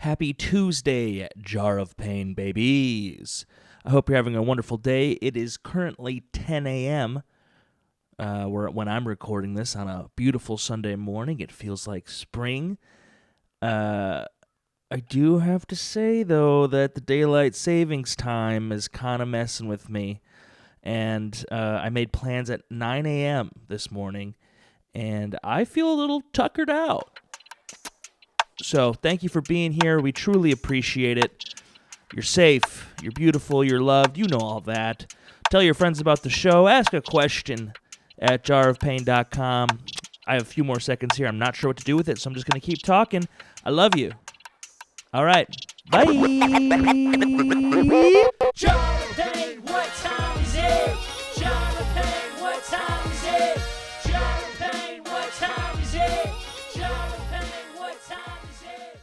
Happy Tuesday, Jar of Pain babies. I hope you're having a wonderful day. It is currently 10 a.m. When I'm recording this on a beautiful Sunday morning. It feels like spring. I do have to say, though, that the daylight savings time is kind of messing with me. And I made plans at 9 a.m. this morning, and I feel a little tuckered out. So thank you for being here. We truly appreciate it. You're safe, you're beautiful, you're loved. You know all that. Tell your friends about the show. Ask a question at jarofpain.com. I have a few more seconds here. I'm not sure what to do with it, so I'm just going to keep talking. I love you. All right. Bye. Jar of Pain, what time is it? Jar of Pain, what time is it? Jar of Pain, what time is it? Jar of Pain, what time is it?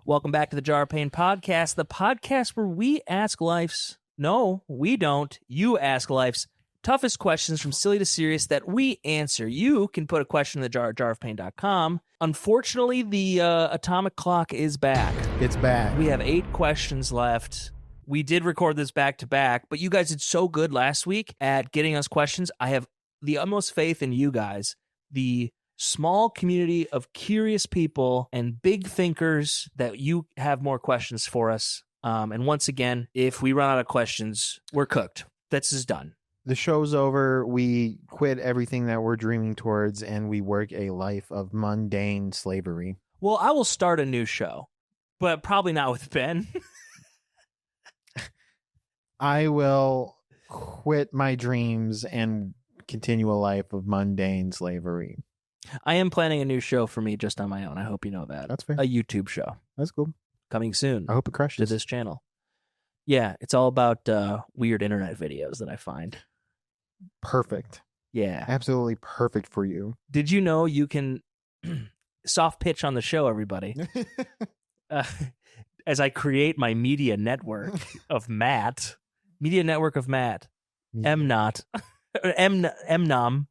Welcome back to the Jar of Pain podcast, the podcast where we ask life's, no, we don't, you ask life's toughest questions from silly to serious that we answer. You can put a question in the jar at jarofpain.com. Unfortunately, the atomic clock is back. It's back. We have 8 questions left. We did record this back-to-back, but you guys did so good last week at getting us questions. I have the utmost faith in you guys, the small community of curious people and big thinkers, that you have more questions for us. And once again, if we run out of questions, we're cooked. This is done. The show's over. We quit everything that we're dreaming towards, and we work a life of mundane slavery. Well, I will start a new show, but probably not with Ben. I will quit my dreams and continue a life of mundane slavery. I am planning a new show for me just on my own. I hope you know that. That's fair. A YouTube show That's cool. coming soon I hope it to crushes. this channel. Yeah, it's all about weird internet videos that I find. Perfect. Yeah. Absolutely perfect for you. Did you know you can soft pitch on the show, everybody? As I create my media network of Matt, MNOT, MNOM.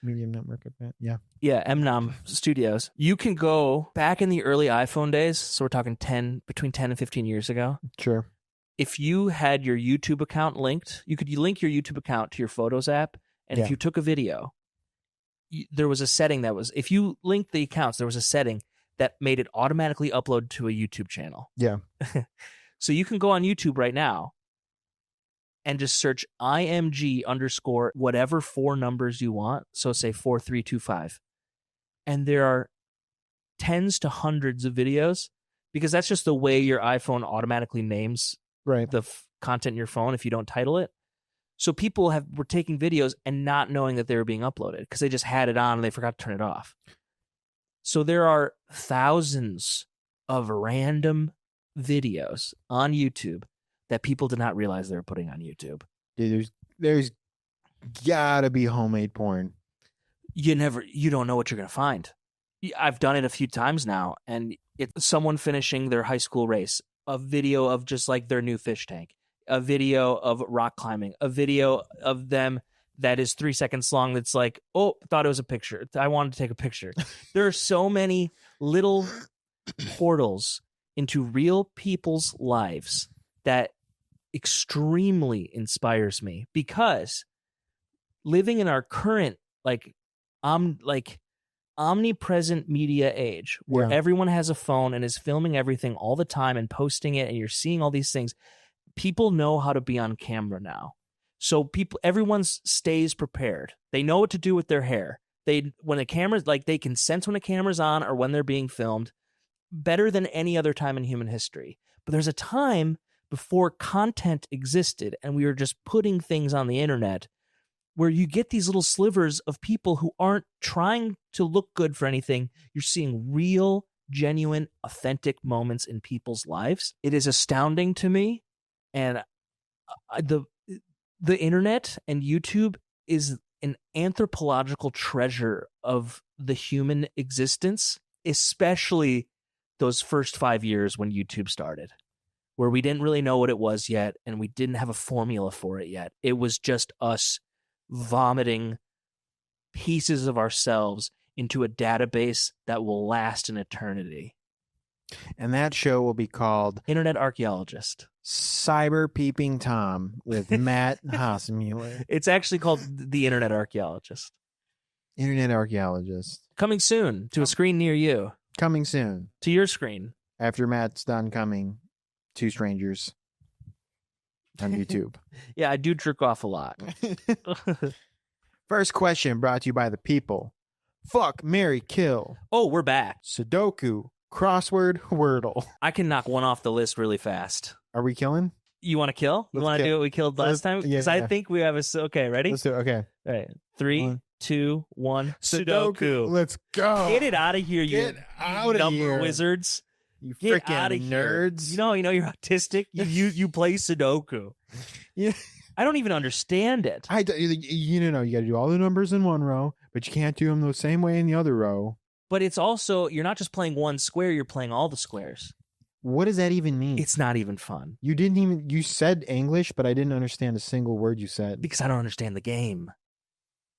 Medium network event. Yeah. Yeah, MNOM Studios. You can go back in the early iPhone days, so we're talking between 10 and 15 years ago. Sure. If you had your YouTube account linked, you could link your YouTube account to your Photos app, and if you took a video, there was a setting that was, if you linked the accounts, there was a setting that made it automatically upload to a YouTube channel. Yeah. So you can go on YouTube right now and just search IMG _ whatever 4 numbers you want. So say 4325. And there are tens to hundreds of videos, because that's just the way your iPhone automatically names the content in your phone if you don't title it. So people were taking videos and not knowing that they were being uploaded because they just had it on and they forgot to turn it off. So there are thousands of random videos on YouTube that people did not realize they were putting on YouTube. Dude, there's gotta be homemade porn. You don't know what you're going to find. I've done it a few times now, and it's someone finishing their high school race, a video of just like their new fish tank, a video of rock climbing, a video of them that is 3 seconds long that's like, oh, thought it was a picture. I wanted to take a picture. There are so many little portals into real people's lives that extremely inspires me, because living in our current omnipresent media age where everyone has a phone and is filming everything all the time and posting it, and you're seeing all these things, people know how to be on camera now. So everyone stays prepared. They know what to do with their hair. When a camera's they can sense when a camera's on or when they're being filmed better than any other time in human history. But there's a time before content existed and we were just putting things on the internet, where you get these little slivers of people who aren't trying to look good for anything. You're seeing real, genuine, authentic moments in people's lives. It is astounding to me. And the internet and YouTube is an anthropological treasure of the human existence, especially those first 5 years when YouTube started, where we didn't really know what it was yet, and we didn't have a formula for it yet. It was just us vomiting pieces of ourselves into a database that will last an eternity. And that show will be called Internet Archaeologist. Cyber Peeping Tom with Matt Hasenmueller. It's actually called The Internet Archaeologist. Internet Archaeologist. Coming soon to a screen near you. Coming soon. To your screen. After Matt's done coming, 2 strangers on YouTube. Yeah, I do jerk off a lot. First question brought to you by the people. Fuck, marry, kill. Oh, we're back. Sudoku, crossword, Wordle. I can knock one off the list really fast. Are we killing? You want to kill? You Let's want to kill. do what we killed last time? Because I think we have okay, ready? Let's do it. Okay. All right. 3, 1. 2, 1. Sudoku. Let's go. Get it out of here, you Get out of number here. wizards. You Get freaking out of nerds. Here. You know you're autistic. You play Sudoku. Yeah. I don't even understand it. You know, you got to do all the numbers in one row, but you can't do them the same way in the other row. But it's also, you're not just playing one square, you're playing all the squares. What does that even mean? It's not even fun. You said English, but I didn't understand a single word you said. Because I don't understand the game.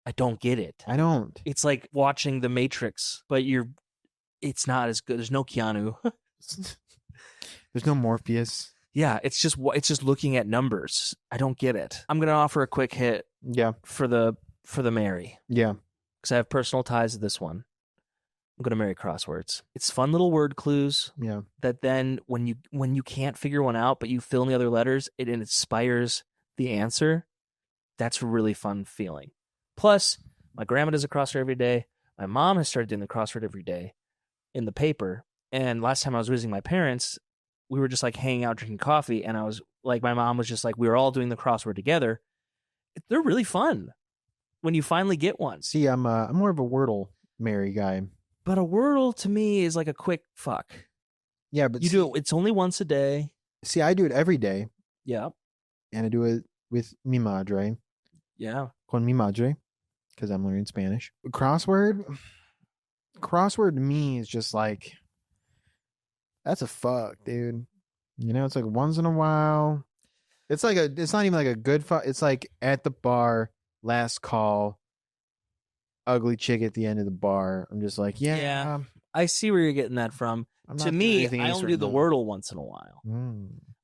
I don't get it. I don't. It's like watching The Matrix, but it's not as good. There's no Keanu. There's no Morpheus. Yeah, it's just looking at numbers. I don't get it. I'm gonna offer a quick hit. Yeah. For the Mary. Yeah. Because I have personal ties to this one. I'm gonna marry crosswords. It's fun little word clues. Yeah. That then when you can't figure one out, but you fill in the other letters, it inspires the answer. That's a really fun feeling. Plus, my grandma does a crossword every day. My mom has started doing the crossword every day in the paper. And last time I was visiting my parents, we were just like hanging out drinking coffee, and I was like, my mom was just like, we were all doing the crossword together. They're really fun when you finally get one. See, I'm more of a Wordle Mary guy. But a Wordle to me is like a quick fuck. Yeah, but do it. It's only once a day. See, I do it every day, Yeah. and I do it with mi madre, Yeah. con mi madre, because I'm learning Spanish. Crossword to me is just like, that's a fuck, dude. You know, it's like once in a while. It's not even like a good fuck. It's like at the bar, last call, ugly chick at the end of the bar. I'm just like, yeah. I see where you're getting that from. I'm To not doing me, anything I any only do the certain Wordle once in a while.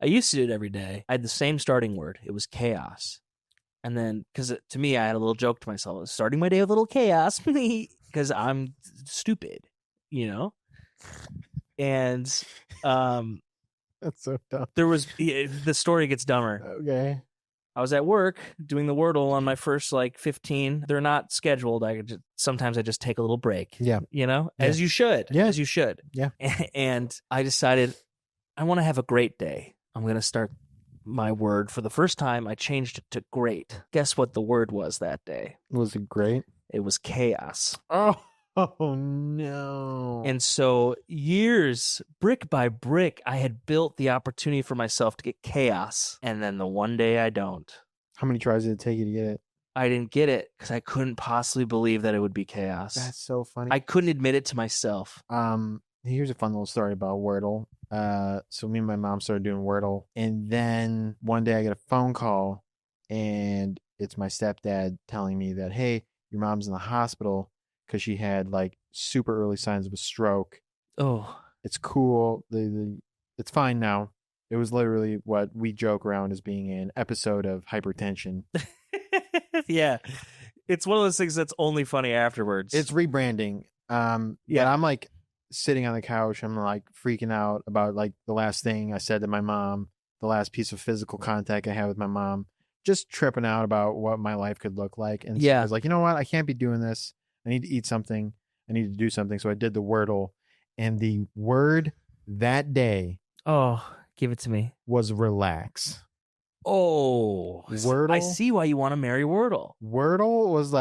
I used to do it every day. I had the same starting word. It was chaos. And then, because to me, I had a little joke to myself. I was starting my day with a little chaos because I'm stupid, you know? And That's so dumb. there was, the story gets dumber. Okay. I was at work doing the Wordle on my first 15. They're not scheduled. Sometimes I just take a little break. Yeah. You know, Yeah. as you should. Yeah. As you should. Yeah. And I decided I want to have a great day. I'm going to start my word. For the first time, I changed it to great. Guess what the word was that day? Was it great? It was chaos. Oh no. And so years, brick by brick, I had built the opportunity for myself to get chaos. And then the one day I don't. How many tries did it take you to get it? I didn't get it because I couldn't possibly believe that it would be chaos. That's so funny. I couldn't admit it to myself. Here's a fun little story about Wordle. So me and my mom started doing Wordle, and then one day I get a phone call, and it's my stepdad telling me that, hey, your mom's in the hospital because she had super early signs of a stroke. Oh, It's cool. It's fine now. It was literally what we joke around as being an episode of hypertension. yeah. It's one of those things that's only funny afterwards. It's rebranding. Yeah, I'm sitting on the couch. I'm freaking out about the last thing I said to my mom, the last piece of physical contact I had with my mom, just tripping out about what my life could look like. And so I was like, you know what? I can't be doing this. I need to eat something. I need to do something. So I did the Wordle, and the word that day give it to me. was relax. Oh, Wordle? I see why you want to marry Wordle. Wordle was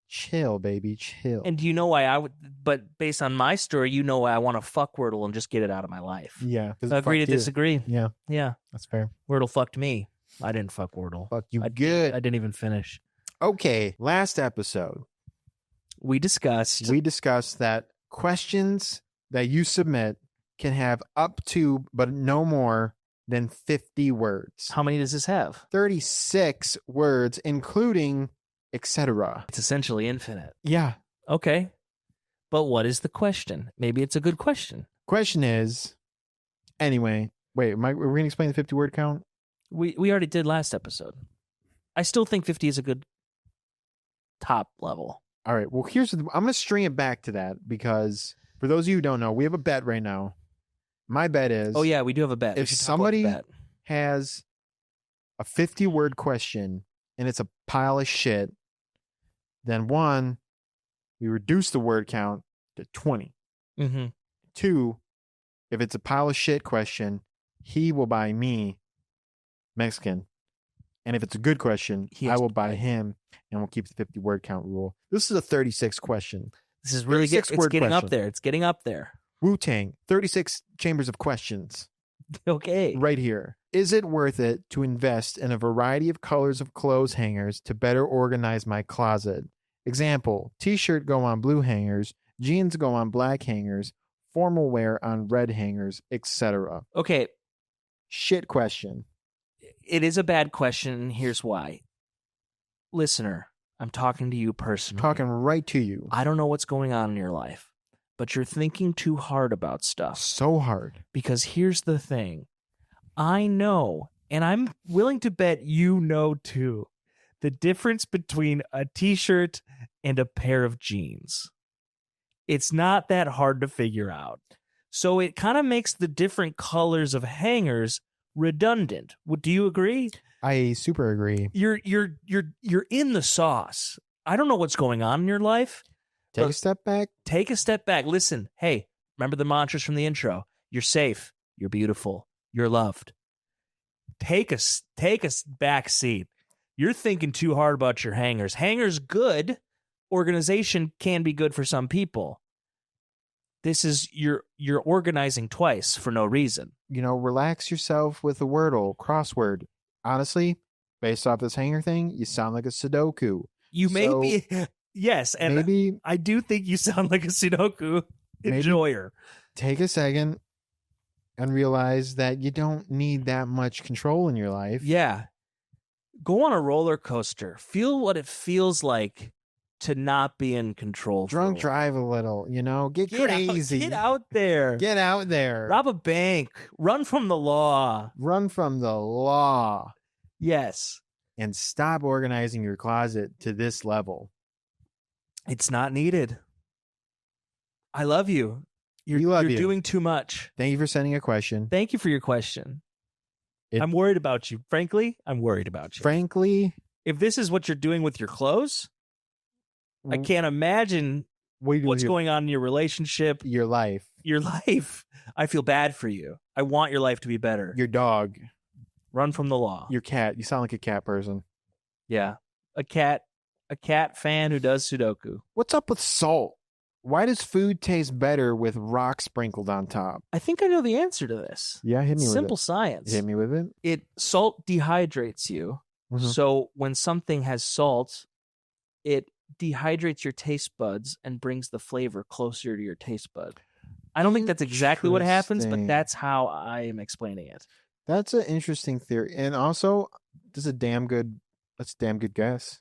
chill, baby, chill. And do you know why I would? But based on my story, you know why I want to fuck Wordle and just get it out of my life. Yeah. Agree to disagree. Yeah. Yeah. That's fair. Wordle fucked me. I didn't fuck Wordle. Fuck you I good. didn't even finish. Okay. Last episode, we discussed that questions that you submit can have up to, but no more than 50 words. How many does this have? 36 words, including etc. It's essentially infinite. Yeah. Okay. But what is the question? Maybe it's a good question. Question is, Anyway, wait, we're going to explain the 50 word count? We already did last episode. I still think 50 is a good top level. All right. Well, I'm going to string it back to that because for those of you who don't know, we have a bet right now. My bet is. Oh, yeah, we do have a bet. If somebody has a 50 word question and it's a pile of shit, then one, we reduce the word count to 20. Mm-hmm. Two, if it's a pile of shit question, he will buy me Mexican. And if it's a good question, I will buy him, and we'll keep the 50 word count rule. This is a 36 question. This is really it's getting up there. It's getting up there. Wu-Tang, 36 chambers of questions. Okay. Right here. Is it worth it to invest in a variety of colors of clothes hangers to better organize my closet? Example, t-shirt go on blue hangers, jeans go on black hangers, formal wear on red hangers, etc. Okay. Shit question. It is a bad question, and here's why. Listener, I'm talking to you personally. Talking right to you. I don't know what's going on in your life, but you're thinking too hard about stuff. So hard. Because here's the thing. I know, and I'm willing to bet you know too, the difference between a t-shirt and a pair of jeans. It's not that hard to figure out. So it kind of makes the different colors of hangers redundant. Do you agree? I super agree. You're in the sauce. I don't know what's going on in your life. Take a step back. Take a step back. Listen, hey, remember the mantras from the intro. You're safe. You're beautiful. You're loved. Take a back seat. You're thinking too hard about your hangers. Hangers good. Organization can be good for some people. This is you're organizing twice for no reason. You know, relax yourself with a Wordle crossword. Honestly, based off this hanger thing, you sound like a Sudoku. Yes, and maybe I do think you sound like a Sudoku enjoyer. Take a second and realize that you don't need that much control in your life. Yeah. Go on a roller coaster. Feel what it feels like to not be in control. Drunk drive a little, you know, get crazy. Get out there. Get out there. Rob a bank. Run from the law. Run from the law. Yes. And stop organizing your closet to this level. It's not needed. I love you. You're doing too much. Thank you for sending a question. Thank you for your question. I'm worried about you. Frankly, I'm worried about you. Frankly, if this is what you're doing with your clothes, I can't imagine what's going on in your relationship. Your life. I feel bad for you. I want your life to be better. Your dog. Run from the law. Your cat. You sound like a cat person. Yeah. A cat fan who does Sudoku. What's up with salt? Why does food taste better with rock sprinkled on top? I think I know the answer to this. Yeah, hit me with it. Simple science. Hit me with it. Salt dehydrates you. Mm-hmm. So when something has salt, it dehydrates your taste buds and brings the flavor closer to your taste bud. I don't think that's exactly what happens, but that's how I am explaining it. That's an interesting theory. And also, that's a damn good guess.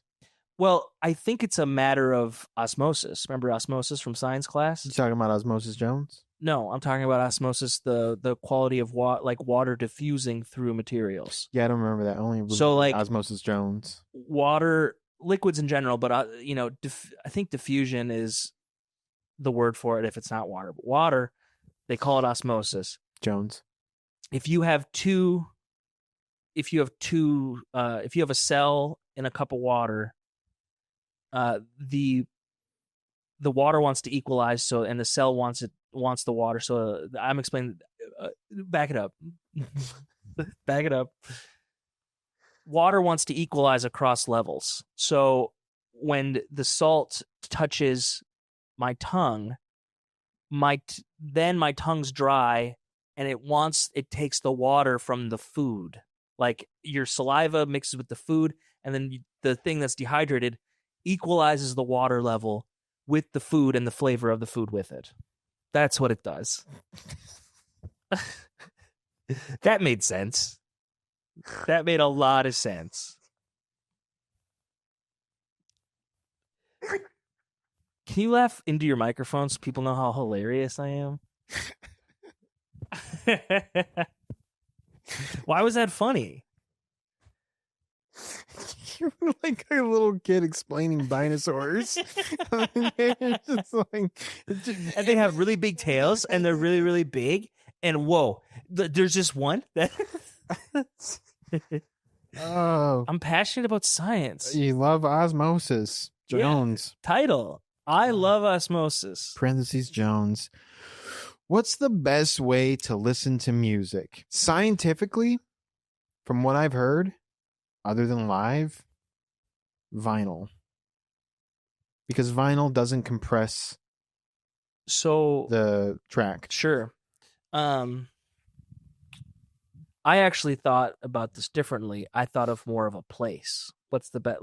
Well, I think it's a matter of osmosis. Remember osmosis from science class? You talking about Osmosis Jones? No, I'm talking about osmosis, the quality of water diffusing through materials. Yeah, I don't remember that. Only Osmosis Jones. Water, liquids in general, but I think diffusion is the word for it if it's not water. But water, they call it osmosis. Jones. If you have a cell in a cup of water, the water wants to equalize, and the cell wants the water. So I'm explaining. Back it up. Back it up. Water wants to equalize across levels. So when the salt touches my tongue, then my tongue's dry, and it takes the water from the food. Like your saliva mixes with the food, and then the thing that's dehydrated equalizes the water level with the food and the flavor of the food with it. That's what it does. That made sense. That made a lot of sense. Can you laugh into your microphone so people know how hilarious I am? Why was that funny? You're like a little kid explaining dinosaurs. It's just like, And they have really big tails, and they're really, really big. And whoa, there's just one. oh, I'm passionate about science. you love Osmosis. Jones. Title: I love Osmosis. Parentheses Jones. What's the best way to listen to music? Scientifically, from what I've heard, other than live, vinyl. Because vinyl doesn't compress So the track. sure. I actually thought about this differently. I thought of more of a place. What's the best?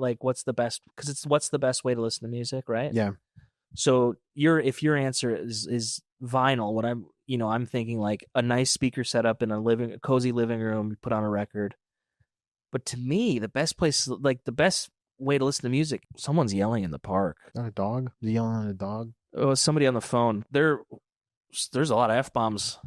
Because it's what's the best way to listen to music, right? Yeah. So if your answer is vinyl, what I'm thinking like a nice speaker setup in a cozy living room, you put on a record. But to me, the best place, like the best way to listen to music, someone's yelling in the park. Is that a dog? Is he yelling at a dog? Oh, somebody on the phone. There's a lot of F-bombs.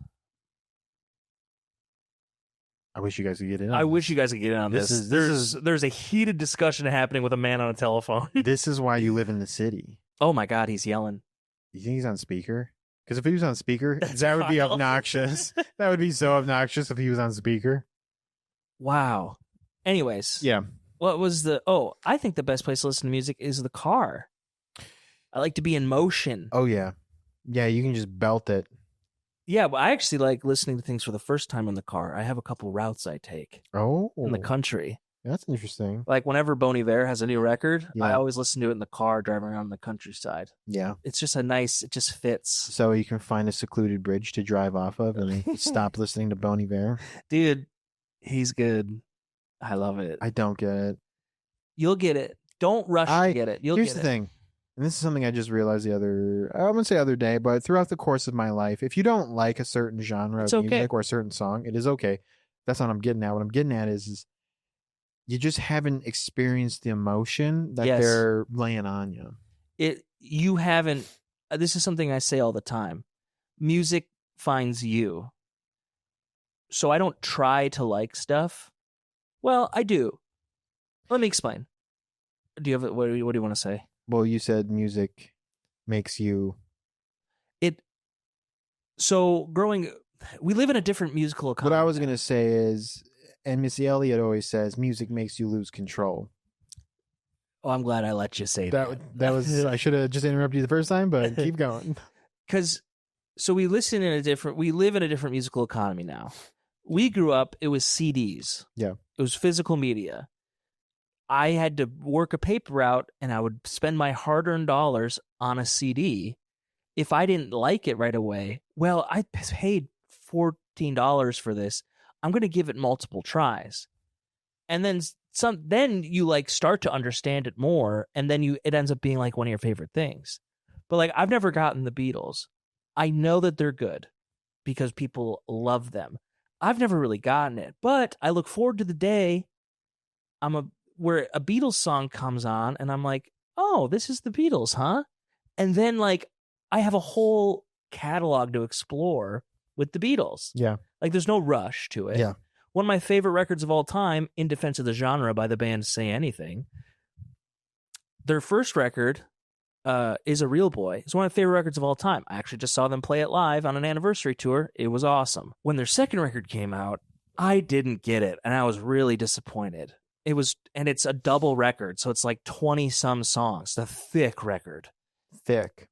I wish you guys could get in on I this. wish you guys could get in on this. There's a heated discussion happening with a man on a telephone. This is why you live in the city. Oh my God, he's yelling. You think he's on speaker? Because if he was on speaker, that would be Kyle. obnoxious. That would be so obnoxious if he was on speaker. Wow. Anyways. Yeah. I think the best place to listen to music is the car. I like to be in motion. Oh, yeah. Yeah, you can just belt it. Yeah, but I actually like listening to things for the first time in the car. I have a couple routes I take Oh. in the country. That's interesting. Like whenever Bon Iver has a new record, I Yeah. always listen to it in the car driving around the countryside. Yeah. It's just it just fits. So you can find a secluded bridge to drive off of and then stop listening to Bon Iver. Dude, he's good. I love it. I don't get it. You'll get it. Don't rush to get it. You'll Here's get the it. thing. And this is something I just realized I wouldn't say other day, but throughout the course of my life, if you don't like a certain genre It's of okay. music or a certain song, it is okay. That's not what I'm getting at. What I'm getting at is you just haven't experienced the emotion that Yes. they're laying on you. You haven't. This is something I say all the time. Music finds you. So I don't try to like stuff. Well, I do. Let me explain. Do you have what do you want to say? Well, you said music makes you. So we live in a different musical economy. What I was going to say is, and Missy Elliott always says, music makes you lose control. Oh, I'm glad I let you say that. That was, I should have just interrupted you the first time, but keep going. Because we live in a different musical economy now. We grew up, it was CDs. Yeah. It was physical media. I had to work a paper route, and I would spend my hard-earned dollars on a CD. If I didn't like it right away, well, I paid $14 for this. I'm going to give it multiple tries. And then you like start to understand it more, and then it ends up being like one of your favorite things. But like I've never gotten the Beatles. I know that they're good because people love them. I've never really gotten it, but I look forward to the day where a Beatles song comes on and I'm like, "Oh, this is the Beatles, huh?" And then like I have a whole catalog to explore with the Beatles. Yeah. Like there's no rush to it. Yeah. One of my favorite records of all time, In Defense of the Genre by the band Say Anything. Their first record is A Real Boy. It's one of my favorite records of all time. I actually just saw them play it live on an anniversary tour. It was awesome. When their second record came out, I didn't get it, and I was really disappointed. And it's a double record, so it's like 20-some songs. It's a thick record. Thick.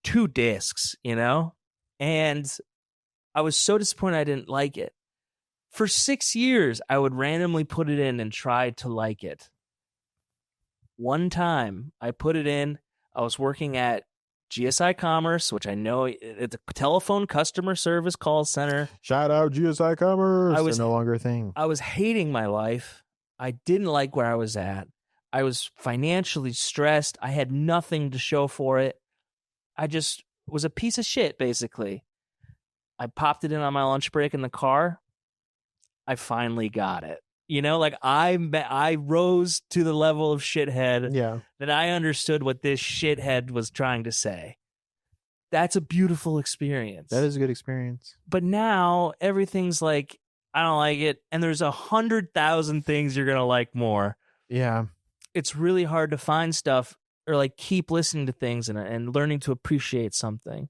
2 discs, And I was so disappointed I didn't like it. For 6 years, I would randomly put it in and try to like it. One time, I put it in. I was working at GSI Commerce, which I know it's a telephone customer service call center. Shout out GSI Commerce. They're no longer a thing. I was hating my life. I didn't like where I was at. I was financially stressed. I had nothing to show for it. I just was a piece of shit, basically. I popped it in on my lunch break in the car. I finally got it. I rose to the level of shithead Yeah. that I understood what this shithead was trying to say. That's a beautiful experience. That is a good experience. But now everything's like, I don't like it. And there's 100,000 things you're going to like more. Yeah. It's really hard to find stuff or like keep listening to things and learning to appreciate something.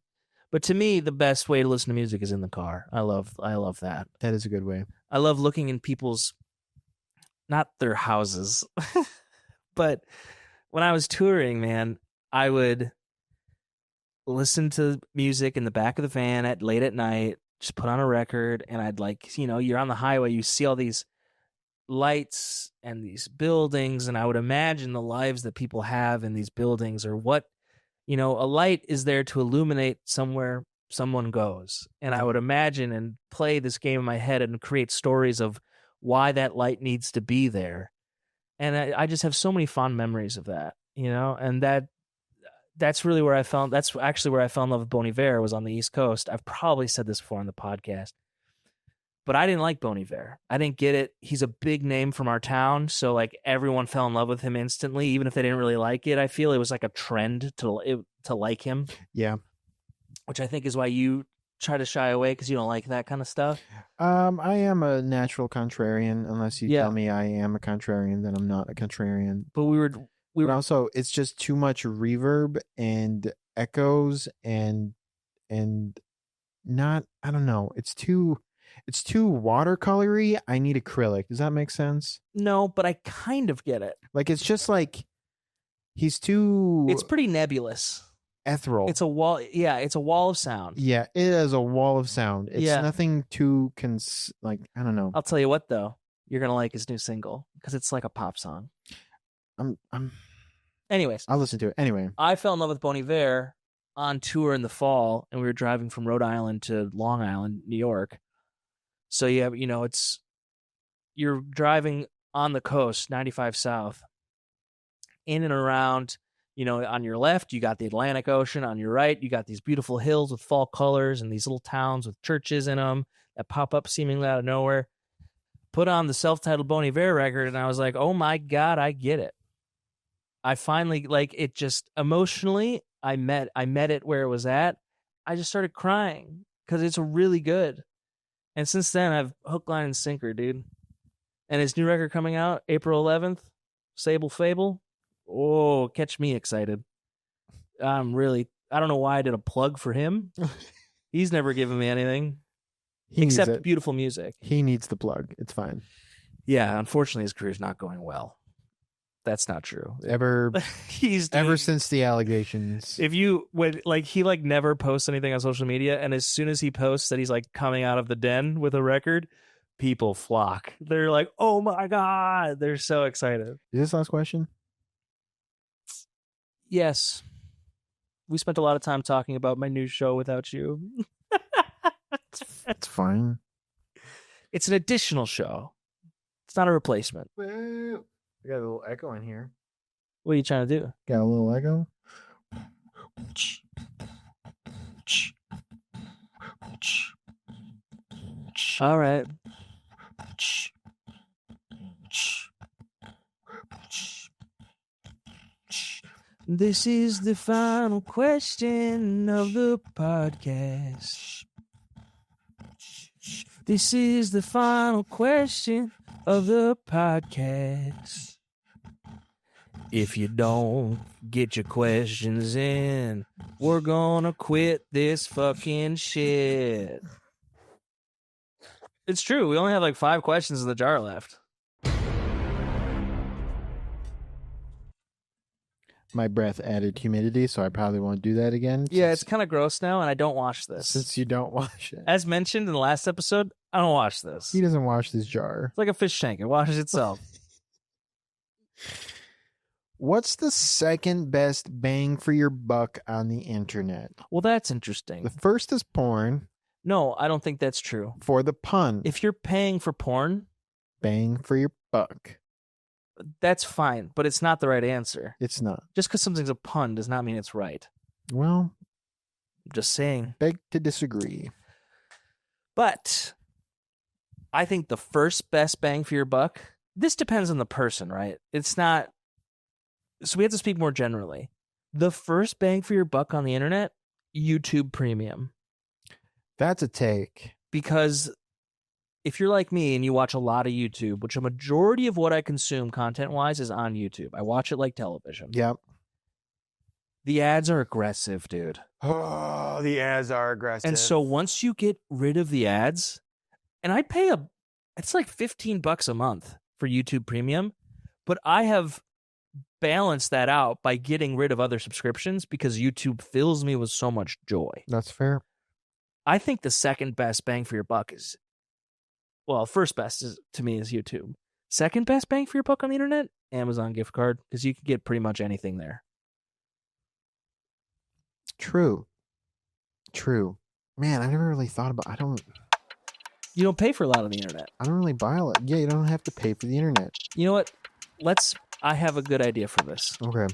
But to me, the best way to listen to music is in the car. I love that. That is a good way. I love looking in people's, not their houses, but when I was touring, man, I would listen to music in the back of the van late at night, just put on a record, and I'd like, you're on the highway, you see all these lights and these buildings, and I would imagine the lives that people have in these buildings, or what, a light is there to illuminate somewhere someone goes. And I would imagine and play this game in my head and create stories of why that light needs to be there. And I just have so many fond memories of that, and that's really where that's actually where I fell in love with Bon Iver, was on the East Coast. I've probably said this before on the podcast, but I didn't like Bon Iver. I didn't get it. He's a big name from our town, so like everyone fell in love with him instantly, even if they didn't really like it. I feel it was like a trend to like him. Yeah. Which I think is why you try to shy away, because you don't like that kind of stuff. I am a natural contrarian. Unless you tell me I am a contrarian, then I'm not a contrarian. But we were also, it's just too much reverb and echoes and not, I don't know. It's too watercolory. I need acrylic. Does that make sense? No, but I kind of get it. Like, it's just like he's too. It's pretty nebulous. Ethereal. It's a wall. Yeah, it's a wall of sound. Yeah, it is a wall of sound. It's nothing too I don't know. I'll tell you what, though, you're gonna like his new single because it's like a pop song. Anyways, I'll listen to it. Anyway, I fell in love with Bon Iver on tour in the fall, and we were driving from Rhode Island to Long Island, New York. So yeah, you're driving on the coast, 95 South, in and around. On your left, you got the Atlantic Ocean. On your right, you got these beautiful hills with fall colors and these little towns with churches in them that pop up seemingly out of nowhere. Put on the self-titled Bon Iver record, and I was like, oh my God, I get it. I finally, it just emotionally, I met it where it was at. I just started crying because it's really good. And since then, I've hook, line, and sinker, dude. And his new record coming out April 11th, Sable Fable. Oh, catch me excited. I don't know why I did a plug for him. He's never given me anything except beautiful music. He needs the plug. It's fine. Yeah, unfortunately, his career's not going well. That's not true. Ever since the allegations. If you would he never posts anything on social media, and as soon as he posts that he's coming out of the den with a record, people flock. They're like, "Oh my God." They're so excited. Is this last question? Yes. We spent a lot of time talking about my new show without you. That's fine. It's an additional show. It's not a replacement. Well, I got a little echo in here. What are you trying to do? Got a little echo? All right. This is the final question of the podcast. This is the final question of the podcast. If you don't get your questions in, we're gonna quit this fucking shit. It's true. We only have 5 questions in the jar left. My breath added humidity, so I probably won't do that again. Yeah, it's kind of gross now, and I don't wash this. Since you don't wash it. As mentioned in the last episode, I don't wash this. He doesn't wash this jar. It's like a fish tank. It washes itself. What's the second best bang for your buck on the internet? Well, that's interesting. The first is porn. No, I don't think that's true. For the pun. If you're paying for porn, bang for your buck. That's fine, but it's not the right answer. It's not. Just because something's a pun does not mean it's right. Well, I'm just saying. Beg to disagree. But I think the first best bang for your buck, this depends on the person, right? It's not. So we have to speak more generally. The first bang for your buck on the internet, YouTube Premium. That's a take. Because if you're like me and you watch a lot of YouTube, which a majority of what I consume content-wise is on YouTube. I watch it like television. Yep. The ads are aggressive, dude. Oh, the ads are aggressive. And so once you get rid of the ads, and I pay it's like $15 a month for YouTube Premium, but I have balanced that out by getting rid of other subscriptions because YouTube fills me with so much joy. That's fair. I think the second best bang for your buck is, well, first best to me is YouTube. Second best bang for your buck on the internet, Amazon gift card, because you can get pretty much anything there. True. Man, I never really thought about. You don't pay for a lot on the internet. I don't really buy a lot. Yeah, you don't have to pay for the internet. You know what? I have a good idea for this. Okay.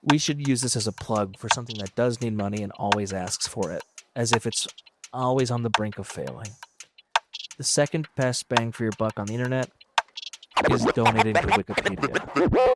We should use this as a plug for something that does need money and always asks for it, as if it's always on the brink of failing. The second best bang for your buck on the internet is donating to Wikipedia.